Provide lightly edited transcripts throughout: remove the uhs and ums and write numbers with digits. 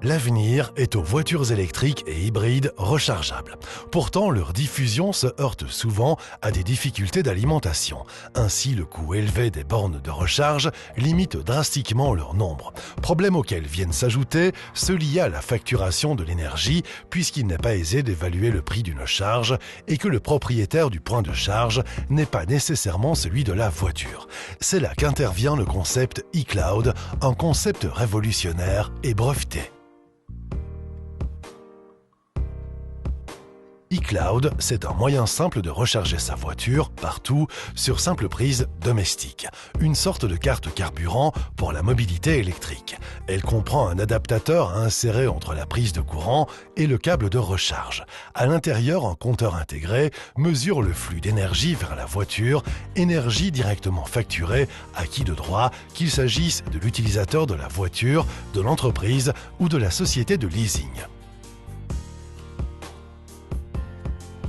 L'avenir est aux voitures électriques et hybrides rechargeables. Pourtant, leur diffusion se heurte souvent à des difficultés d'alimentation. Ainsi, le coût élevé des bornes de recharge limite drastiquement leur nombre. Problème auquel viennent s'ajouter ceux liés à la facturation de l'énergie, puisqu'il n'est pas aisé d'évaluer le prix d'une charge et que le propriétaire du point de charge n'est pas nécessairement celui de la voiture. C'est là qu'intervient le concept e-Cloud, un concept révolutionnaire et breveté. e-Cloud, c'est un moyen simple de recharger sa voiture partout sur simple prise domestique. Une sorte de carte carburant pour la mobilité électrique. Elle comprend un adaptateur à insérer entre la prise de courant et le câble de recharge. À l'intérieur, un compteur intégré mesure le flux d'énergie vers la voiture, énergie directement facturée à qui de droit, qu'il s'agisse de l'utilisateur de la voiture, de l'entreprise ou de la société de leasing.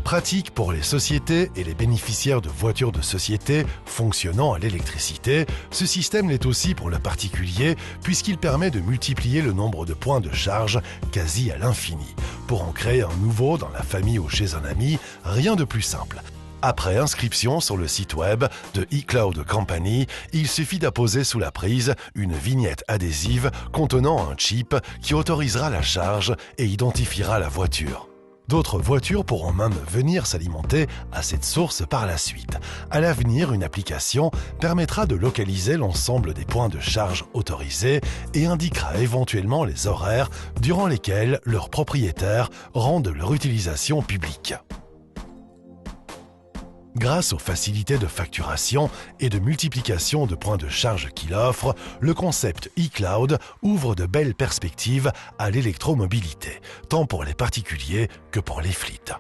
Pratique pour les sociétés et les bénéficiaires de voitures de société fonctionnant à l'électricité, ce système l'est aussi pour le particulier puisqu'il permet de multiplier le nombre de points de charge quasi à l'infini. Pour en créer un nouveau dans la famille ou chez un ami, rien de plus simple. Après inscription sur le site web de e-Cloud Company, il suffit d'apposer sous la prise une vignette adhésive contenant un chip qui autorisera la charge et identifiera la voiture. D'autres voitures pourront même venir s'alimenter à cette source par la suite. À l'avenir, une application permettra de localiser l'ensemble des points de charge autorisés et indiquera éventuellement les horaires durant lesquels leurs propriétaires rendent leur utilisation publique. Grâce aux facilités de facturation et de multiplication de points de charge qu'il offre, le concept e-Cloud ouvre de belles perspectives à l'électromobilité, tant pour les particuliers que pour les fleets.